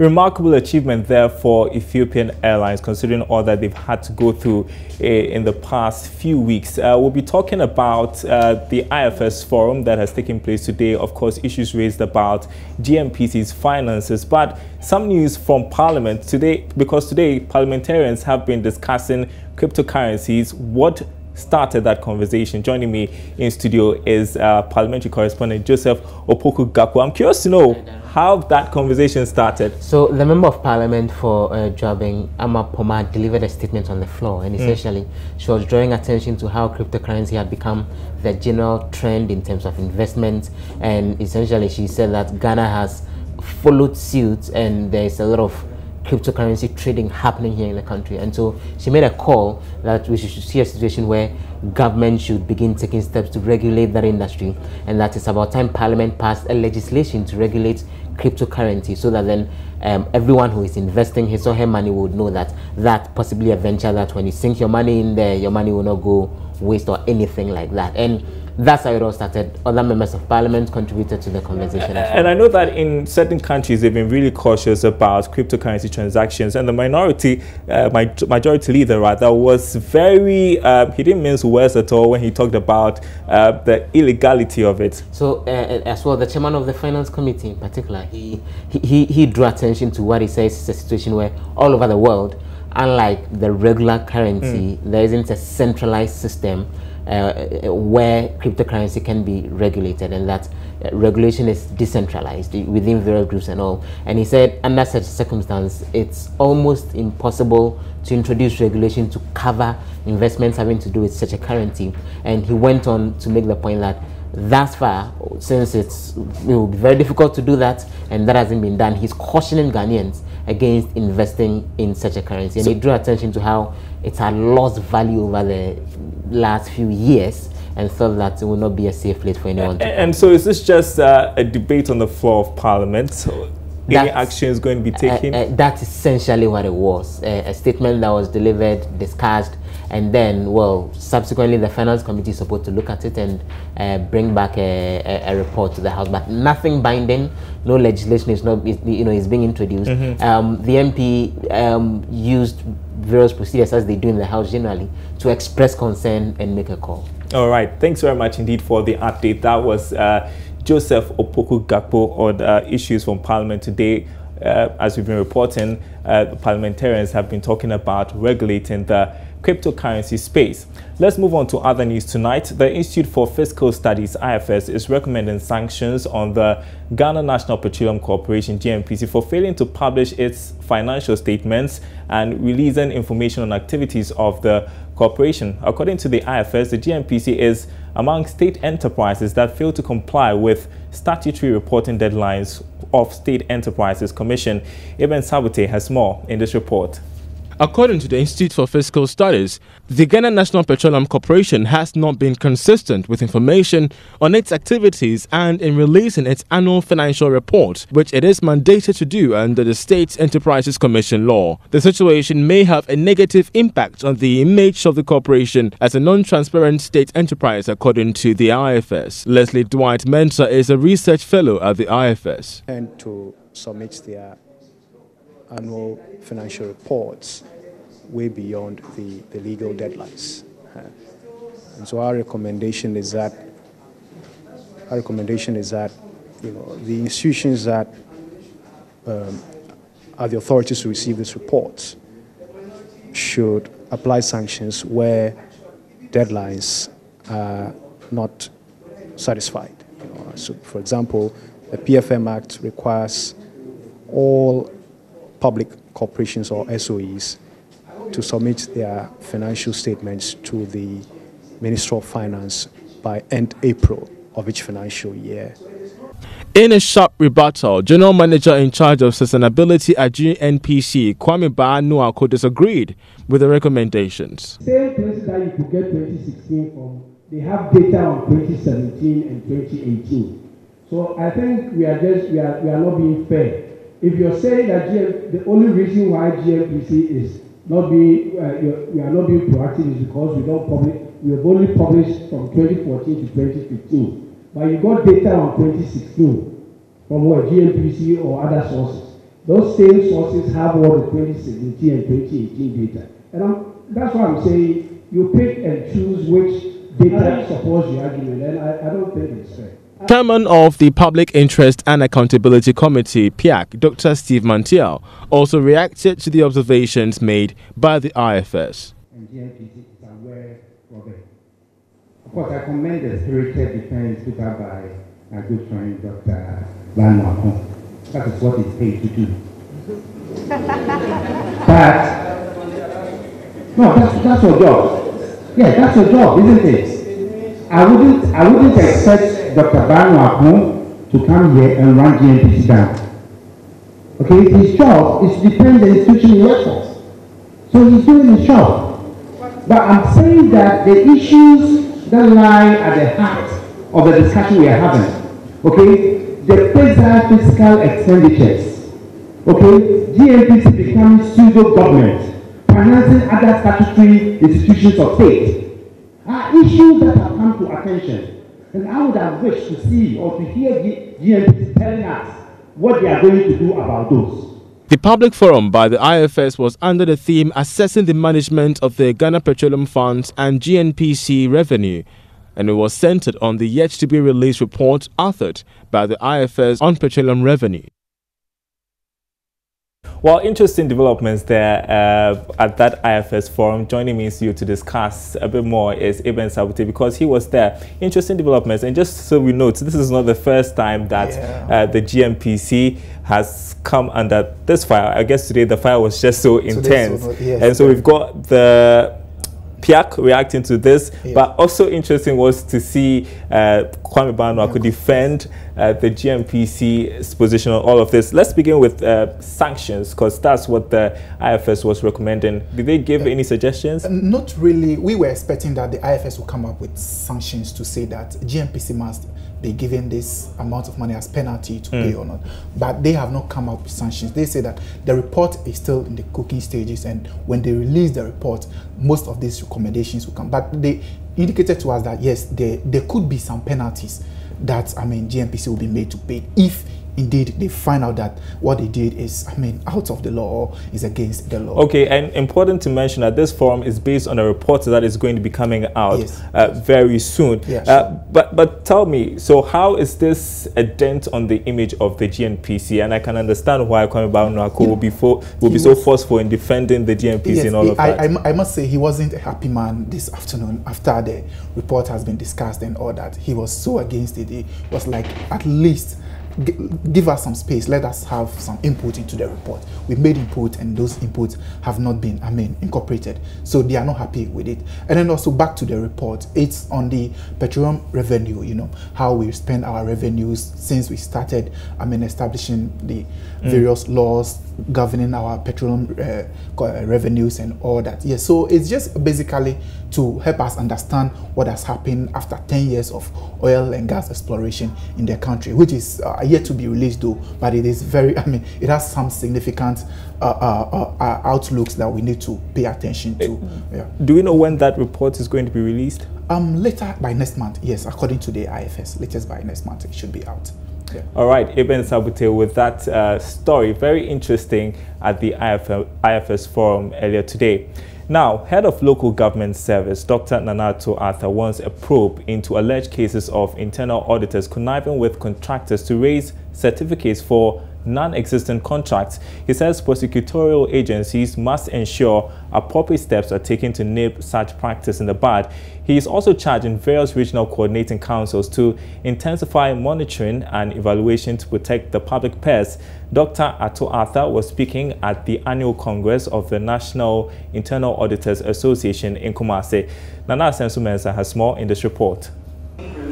remarkable achievement there for Ethiopian Airlines, considering all that they've had to go through in the past few weeks. We'll be talking about the IFS forum that has taken place today. Of course, issues raised about GNPC's finances, but some news from Parliament today, because today parliamentarians have been discussing cryptocurrencies. What started that conversation? Joining me in studio is parliamentary correspondent Joseph Opoku-Gakpo. I'm curious to know how that conversation started. So the Member of Parliament for Joabeng, Ama Poma, delivered a statement on the floor, and essentially she was drawing attention to how cryptocurrency had become the general trend in terms of investment, and essentially she said that Ghana has followed suit and there's a lot of cryptocurrency trading happening here in the country. And so she made a call that we should see a situation where government should begin taking steps to regulate that industry, and that it's about time Parliament passed a legislation to regulate cryptocurrency, so that then everyone who is investing his or her money would know that possibly a venture that when you sink your money in there, your money will not go waste or anything like that. And that's how it all started. Other members of Parliament contributed to the conversation as well. And I know that in certain countries they've been really cautious about cryptocurrency transactions, and the majority leader rather was very he didn't mince words at all when he talked about the illegality of it. So as well, the chairman of the Finance Committee in particular, he drew attention to what he says is a situation where all over the world, unlike the regular currency, there isn't a centralized system where cryptocurrency can be regulated, and that regulation is decentralized within various groups and all. And he said under such circumstance, it's almost impossible to introduce regulation to cover investments having to do with such a currency. And he went on to make the point that thus far, since it will be very difficult to do that, and that hasn't been done, he's cautioning Ghanaians against investing in such a currency. And he drew attention to how it had lost value over the last few years, and thought that it will not be a safe place for anyone to and so is this just a debate on the floor of Parliament? So any action is going to be taken? That's essentially what it was. A statement that was delivered, discussed, and then, well, subsequently the Finance Committee is supposed to look at it and bring back a report to the House, but nothing binding. No legislation is being introduced. The MP used various procedures, as they do in the House generally, to express concern and make a call. All right, thanks very much indeed for the update. That was Joseph Opoku-Gakpo on issues from Parliament today. As we've been reporting, the parliamentarians have been talking about regulating the cryptocurrency space. Let's move on to other news tonight. The Institute for Fiscal Studies, IFS, is recommending sanctions on the Ghana National Petroleum Corporation, GNPC, for failing to publish its financial statements and releasing information on activities of the corporation. According to the IFS, the GNPC is among state enterprises that fail to comply with statutory reporting deadlines of State Enterprises Commission. Ibn Sabute has more in this report. According to the Institute for Fiscal Studies, the Ghana National Petroleum Corporation has not been consistent with information on its activities and in releasing its annual financial report, which it is mandated to do under the State Enterprises Commission law. The situation may have a negative impact on the image of the corporation as a non-transparent state enterprise, according to the IFS. Leslie Dwight Mentor is a research fellow at the IFS. And to submit their annual financial reports way beyond the legal deadlines. And so our recommendation is that the institutions that are the authorities to receive these reports should apply sanctions where deadlines are not satisfied. So, for example, the PFM Act requires all public corporations or SOEs to submit their financial statements to the Ministry of Finance by end April of each financial year. In a sharp rebuttal, General Manager in charge of sustainability at GNPC, Kwame Ba-Nuako, disagreed with the recommendations. Same place that you could get 2016 from, they have data on 2017 and 2018. So I think we are not being fair. If you're saying that the only reason why GNPC is not being we are not being proactive is because we have only published from 2014 to 2015, but you got data on 2016 from what GNPC or other sources. those same sources have all the 2017 and 2018 data. And that's why I'm saying you pick and choose which data supports your argument, and I don't think it's fair. Chairman of the Public Interest and Accountability Committee, PIAC, Dr. Steve Mantial, also reacted to the observations made by the IFS. And GNPC is aware of it. Of course, I commend the spirited defense put up by my good friend, Dr. Van. That is what he's paid to do. But, no, that's your job. Yeah, that's your job, isn't it? I wouldn't expect Dr. Banu to come here and run GNPC down. Okay, his job is to defend the institution he works for. So he's doing his job. But I'm saying that the issues that lie at the heart of the discussion we are having, okay, the present fiscal expenditures, okay, GNPC becomes pseudo government, financing other statutory institutions of state, are issues that have come to attention. And I would have wished to see or to hear GNPC telling us what they are going to do about those. The public forum by the IFS was under the theme Assessing the Management of the Ghana Petroleum Funds and GNPC Revenue, and it was centered on the yet-to-be-released report authored by the IFS on petroleum revenue. Well, interesting developments there at that IFS forum. Joining me in studio to discuss a bit more is Eben Sabute, because he was there. Interesting developments. And just so we note, this is not the first time that the GNPC has come under this fire. I guess today the fire was just so intense. And so we've got the PIAC reacting to this, but also interesting was to see Kwame Banu could defend the GNPC's position on all of this. Let's begin with sanctions, because that's what the IFS was recommending. Did they give any suggestions? Not really. We were expecting that the IFS would come up with sanctions to say that GNPC must be given this amount of money as penalty to pay or not. But they have not come up with sanctions. They say that the report is still in the cooking stages, and when they release the report, most of these recommendations will come. But they indicated to us that yes, there could be some penalties that GNPC will be made to pay if indeed they find out that what they did is out of the law or is against the law. Okay, and important to mention that this forum is based on a report that is going to be coming out very soon. But tell me, so how is this a dent on the image of the GNPC? And I can understand why Kwame Banu will be so forceful in defending the GNPC and all of that. I must say he wasn't a happy man this afternoon after the report has been discussed and all that. He was so against it. He was like, at least give us some space, let us have some input into the report. We made input and those inputs have not been incorporated, so they are not happy with it. And then also back to the report, it's on the petroleum revenue, you know, how we spend our revenues since we started establishing the various laws governing our petroleum revenues and all that. Yes, so it's just basically to help us understand what has happened after 10 years of oil and gas exploration in the country, which is yet to be released though, but it is very, it has some significant outlooks that we need to pay attention to. Do we know when that report is going to be released? Later by next month, yes, according to the IFS, latest by next month it should be out. All right, Eben Sabute with that story, very interesting at the IFS forum earlier today. Now, Head of Local Government Service, Dr. Nanato Arthur, wants a probe into alleged cases of internal auditors conniving with contractors to raise certificates for non-existent contracts. He says prosecutorial agencies must ensure appropriate steps are taken to nip such practice in the bud. He is also charging various regional coordinating councils to intensify monitoring and evaluation to protect the public purse. Dr. Ato Arthur was speaking at the annual Congress of the National Internal Auditors Association in Kumasi. Nana Sensumensa has more in this report.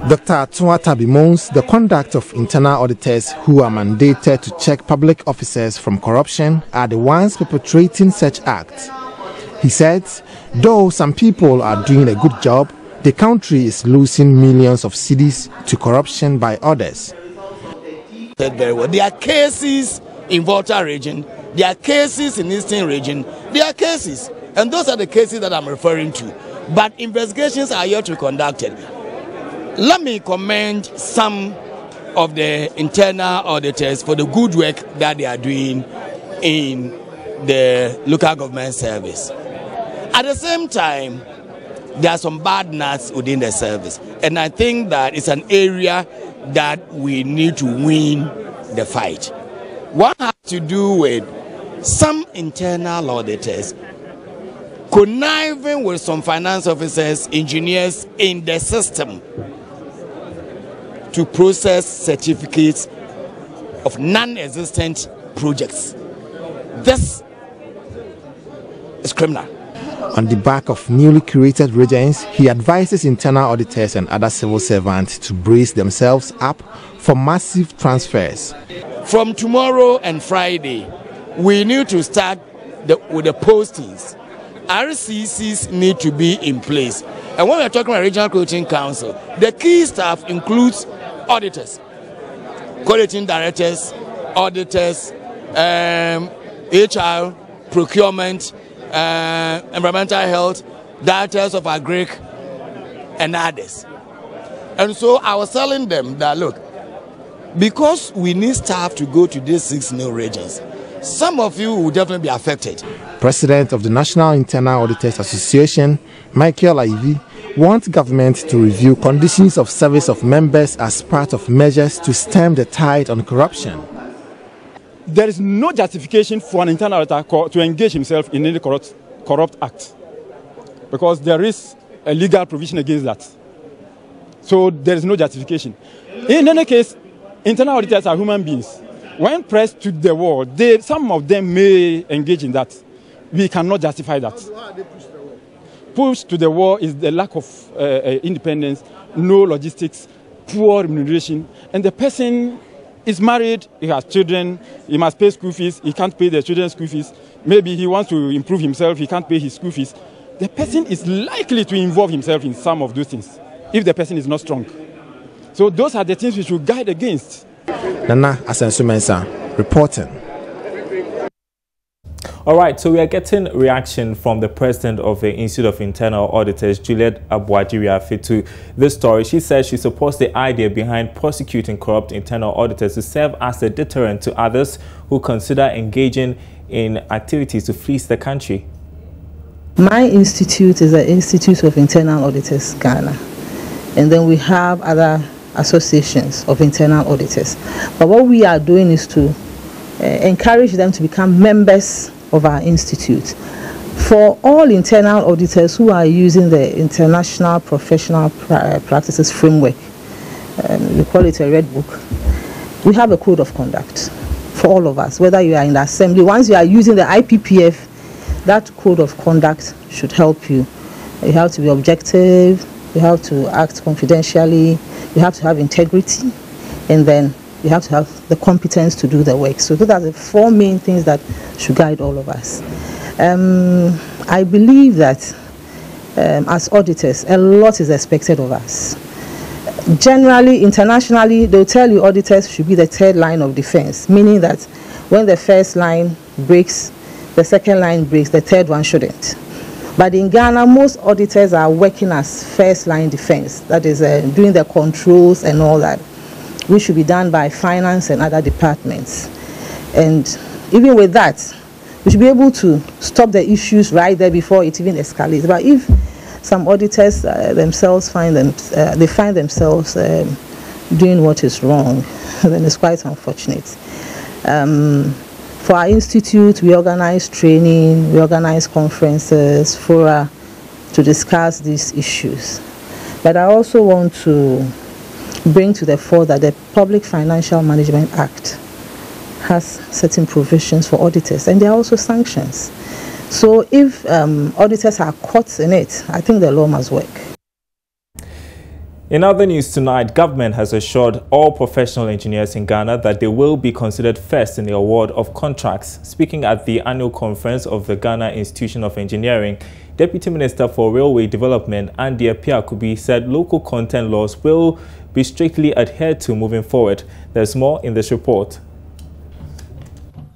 Dr. Atuata bemoans the conduct of internal auditors who are mandated to check public officers from corruption are the ones perpetrating such acts. He said, though some people are doing a good job, the country is losing millions of cedis to corruption by others. Very well. There are cases in Volta region, there are cases in Eastern region, there are cases, and those are the cases that I'm referring to. But investigations are yet to be conducted. Let me commend some of the internal auditors for the good work that they are doing in the local government service. At the same time, there are some bad nuts within the service, and I think that it's an area that we need to win the fight. One has to do with some internal auditors conniving with some finance officers, engineers in the system to process certificates of non-existent projects. This is criminal. On the back of newly created regions, he advises internal auditors and other civil servants to brace themselves up for massive transfers. From tomorrow and Friday, we need to start with the postings. RCCs need to be in place. And when we're talking about Regional Coaching Council, the key staff includes auditors, collating directors, auditors, HR, procurement, environmental health, directors of agric, and others. And so I was telling them that, look, because we need staff to go to these 6 new regions, some of you will definitely be affected. President of the National Internal Auditors Association, Michael Ivy, wants government to review conditions of service of members as part of measures to stem the tide on corruption. There is no justification for an internal auditor to engage himself in any corrupt act, because there is a legal provision against that. So there is no justification. In any case, internal auditors are human beings. When pressed to the wall, some of them may engage in that. We cannot justify that. Push to the wall is the lack of independence, no logistics, poor remuneration, and the person is married, he has children, he must pay school fees, he can't pay the children's school fees. Maybe he wants to improve himself, he can't pay his school fees. The person is likely to involve himself in some of those things if the person is not strong. So those are the things we should guide against. Nana Asensumensa reporting. All right, so we are getting reaction from the president of the Institute of Internal Auditors, Juliet Abuajiriafe, to this story. She says she supports the idea behind prosecuting corrupt internal auditors to serve as a deterrent to others who consider engaging in activities to fleece the country. My institute is the Institute of Internal Auditors, Ghana. And then we have other associations of internal auditors. But what we are doing is to encourage them to become members of our institute. For all internal auditors who are using the International Professional Practices Framework, we call it a red book, we have a code of conduct for all of us, whether you are in the assembly. Once you are using the IPPF, that code of conduct should help you. You have to be objective, you have to act confidentially, you have to have integrity, and then you have to have the competence to do the work. So those are the 4 main things that should guide all of us. I believe that as auditors, a lot is expected of us. Generally, internationally, they'll tell you auditors should be the 3rd line of defense, meaning that when the first line breaks, the second line breaks, the 3rd one shouldn't. But in Ghana, most auditors are working as first line defense, that is doing the controls and all that, which should be done by finance and other departments. And even with that, we should be able to stop the issues right there before it even escalates. But if some auditors themselves find themselves doing what is wrong, then it's quite unfortunate. For our institute, we organize training, we organize conferences, fora to discuss these issues. But I also want to bring to the fore that the Public Financial Management Act has certain provisions for auditors, and there are also sanctions. So if auditors are caught in it, I think the law must work. In other news tonight, government has assured all professional engineers in Ghana that they will be considered first in the award of contracts. Speaking at the annual conference of the Ghana Institution of Engineering, Deputy Minister for Railway Development, Andy Apiakubi, said local content laws will be strictly adhered to moving forward. There's more in this report.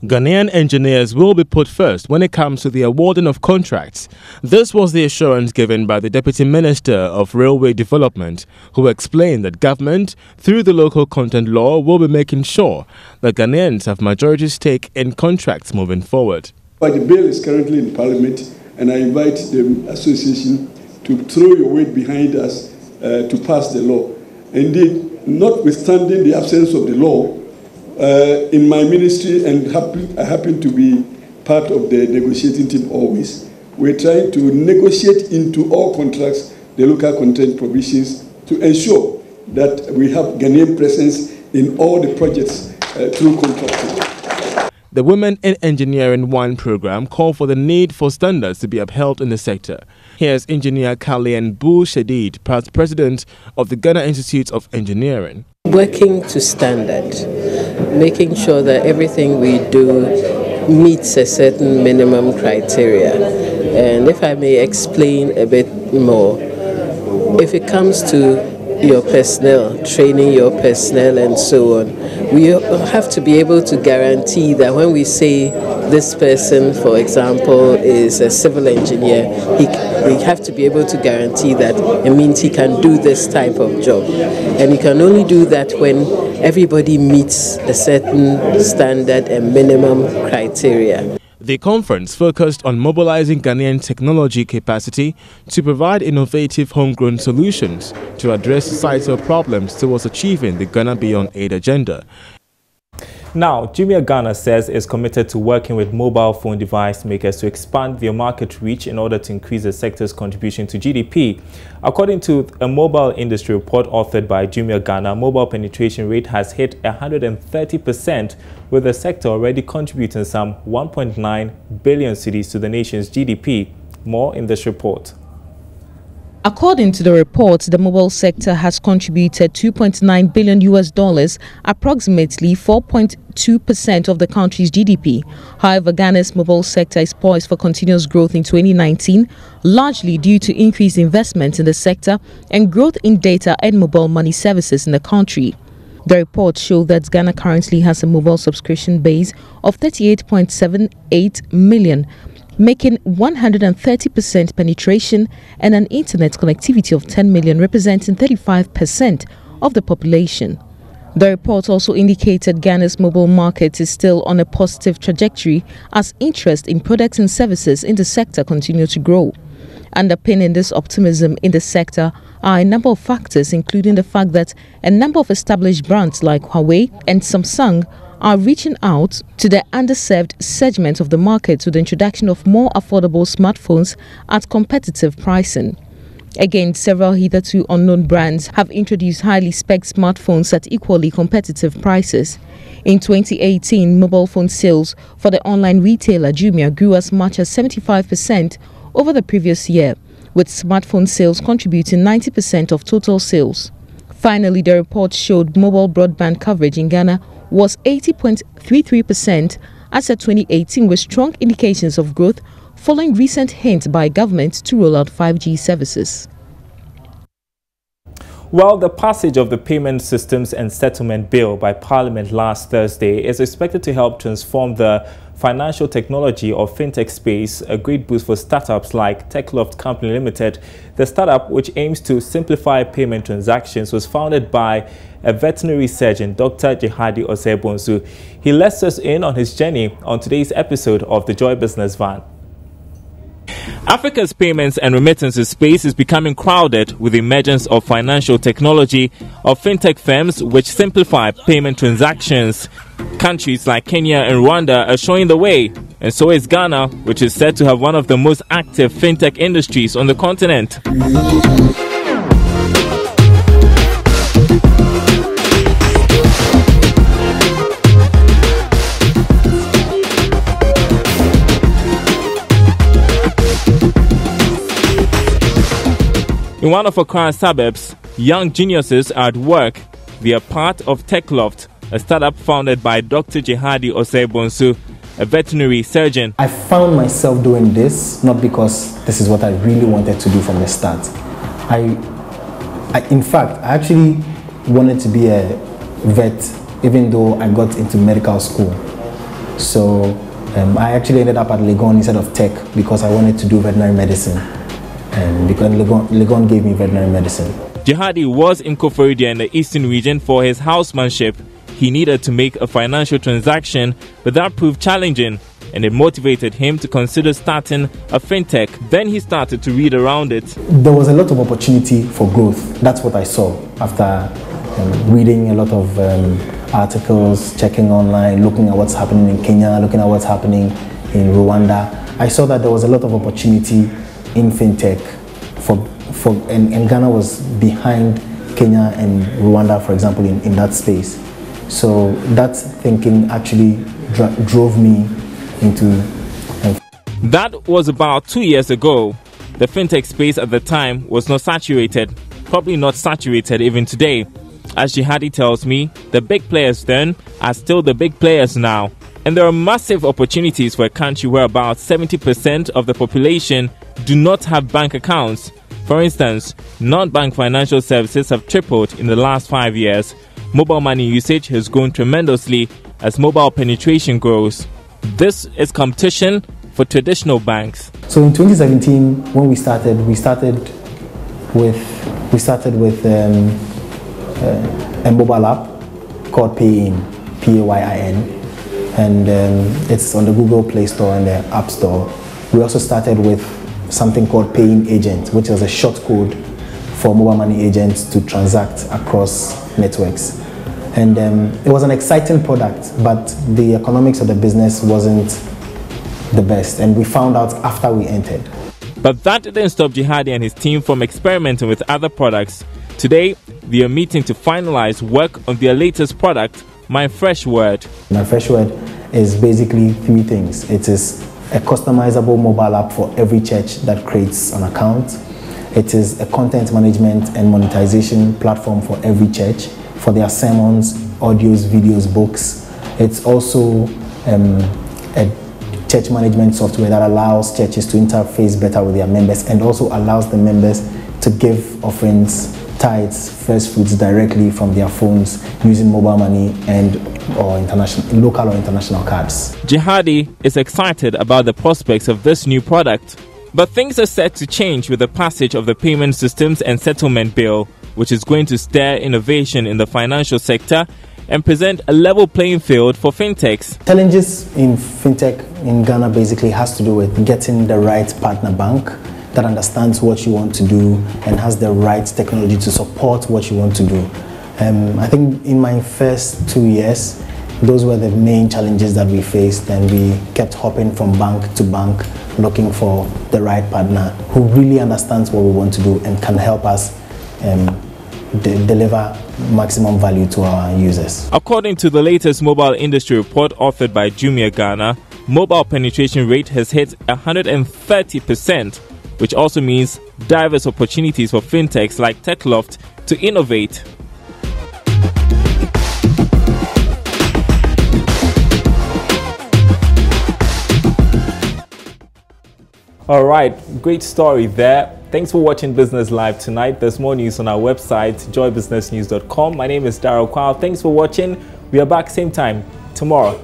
Ghanaian engineers will be put first when it comes to the awarding of contracts. This was the assurance given by the Deputy Minister of Railway Development, who explained that government, through the local content law, will be making sure that Ghanaians have majority stake in contracts moving forward. But the bill is currently in Parliament, and I invite the association to throw your weight behind us to pass the law. Indeed, notwithstanding the absence of the law, in my ministry, and I happen to be part of the negotiating team always, we're trying to negotiate into all contracts the local content provisions to ensure that we have Ghanaian presence in all the projects through contracting. The Women in Engineering 1 program called for the need for standards to be upheld in the sector. Here's Engineer Kalian Bou Shadid, past president of the Ghana Institute of Engineering. Working to standard, making sure that everything we do meets a certain minimum criteria. And if I may explain a bit more, if it comes to your personnel, training your personnel and so on, we have to be able to guarantee that when we say this person, for example, is a civil engineer, we have to be able to guarantee that it means he can do this type of job. And you can only do that when everybody meets a certain standard and minimum criteria. The conference focused on mobilizing Ghanaian technology capacity to provide innovative homegrown solutions to address societal problems towards achieving the Ghana Beyond Aid agenda. Now, Jumia Ghana says it's committed to working with mobile phone device makers to expand their market reach in order to increase the sector's contribution to GDP. According to a mobile industry report authored by Jumia Ghana, mobile penetration rate has hit 130%, with the sector already contributing some 1.9 billion cedis to the nation's GDP. More in this report. According to the report, the mobile sector has contributed $2.9 billion, approximately 4.2% of the country's GDP. However, Ghana's mobile sector is poised for continuous growth in 2019, largely due to increased investment in the sector and growth in data and mobile money services in the country. The report showed that Ghana currently has a mobile subscription base of 38.78 million, making 130% penetration, and an internet connectivity of 10 million, representing 35% of the population. The report also indicated Ghana's mobile market is still on a positive trajectory as interest in products and services in the sector continue to grow. Underpinning this optimism in the sector are a number of factors, including the fact that a number of established brands like Huawei and Samsung are reaching out to the underserved segment of the market with the introduction of more affordable smartphones at competitive pricing. Again, several hitherto unknown brands have introduced highly spec smartphones at equally competitive prices. In 2018, mobile phone sales for the online retailer Jumia grew as much as 75% over the previous year, with smartphone sales contributing 90% of total sales. Finally, the report showed mobile broadband coverage in Ghana was 80.33% as of 2018, with strong indications of growth following recent hints by government to roll out 5G services. Well, the passage of the Payment Systems and Settlement Bill by Parliament last Thursday is expected to help transform the financial technology or fintech space, a great boost for startups like Techloft Company Limited. The startup, which aims to simplify payment transactions, was founded by a veterinary surgeon, Dr. Jihadi Osebonsu. He lets us in on his journey on today's episode of the Joy Business Van. Africa's payments and remittances space is becoming crowded with the emergence of financial technology of fintech firms which simplify payment transactions. Countries like Kenya and Rwanda are showing the way, and so is Ghana, which is said to have one of the most active fintech industries on the continent. In one of Accra's suburbs, young geniuses are at work. They are part of Techloft, a startup founded by Dr. Jihadi Osebonsu, a veterinary surgeon. I found myself doing this not because this is what I really wanted to do from the start. In fact, I actually wanted to be a vet even though I got into medical school. So I actually ended up at Legon instead of tech because I wanted to do veterinary medicine. And because Legon gave me veterinary medicine. Jihadi was in Koforidua in the eastern region for his housemanship. He needed to make a financial transaction, but that proved challenging, and it motivated him to consider starting a fintech. Then he started to read around it. There was a lot of opportunity for growth. That's what I saw after reading a lot of articles, checking online, looking at what's happening in Kenya, looking at what's happening in Rwanda. I saw that there was a lot of opportunity in fintech and Ghana was behind Kenya and Rwanda, for example, in that space. So that thinking actually drove me into... That was about 2 years ago. The fintech space at the time was not saturated, probably not saturated even today. As Jihadi tells me, the big players then are still the big players now. And there are massive opportunities for a country where about 70% of the population do not have bank accounts. For instance, non-bank financial services have tripled in the last 5 years. Mobile money usage has grown tremendously as mobile penetration grows. This is competition for traditional banks. So in 2017, when we started with a mobile app called Payin, Payin, and it's on the Google Play Store and the App Store. We also started with something called Payin Agent, which was a short code for mobile money agents to transact across networks. And it was an exciting product, but the economics of the business wasn't the best, and we found out after we entered. But that didn't stop Jihadi and his team from experimenting with other products. Today, they are meeting to finalize work on their latest product, My Fresh Word. My Fresh Word is basically 3 things. It is a customizable mobile app for every church that creates an account. It is a content management and monetization platform for every church, for their sermons, audios, videos, books. It's also a church management software that allows churches to interface better with their members and also allows the members to give offerings, tithes, first fruits directly from their phones using mobile money and local or international cards. Jihadi is excited about the prospects of this new product, but things are set to change with the passage of the Payment Systems and Settlement Bill, which is going to stir innovation in the financial sector and present a level playing field for fintechs. Challenges in fintech in Ghana basically has to do with getting the right partner bank that understands what you want to do and has the right technology to support what you want to do. I think in my first 2 years, those were the main challenges that we faced, and we kept hopping from bank to bank looking for the right partner who really understands what we want to do and can help us deliver maximum value to our users. According to the latest mobile industry report authored by Jumia Ghana, mobile penetration rate has hit 130%, which also means diverse opportunities for fintechs like TechLoft to innovate. All right, great story there. Thanks for watching Business Live tonight. There's more news on our website, joybusinessnews.com. My name is Daryl Kwao. Thanks for watching. We are back same time tomorrow.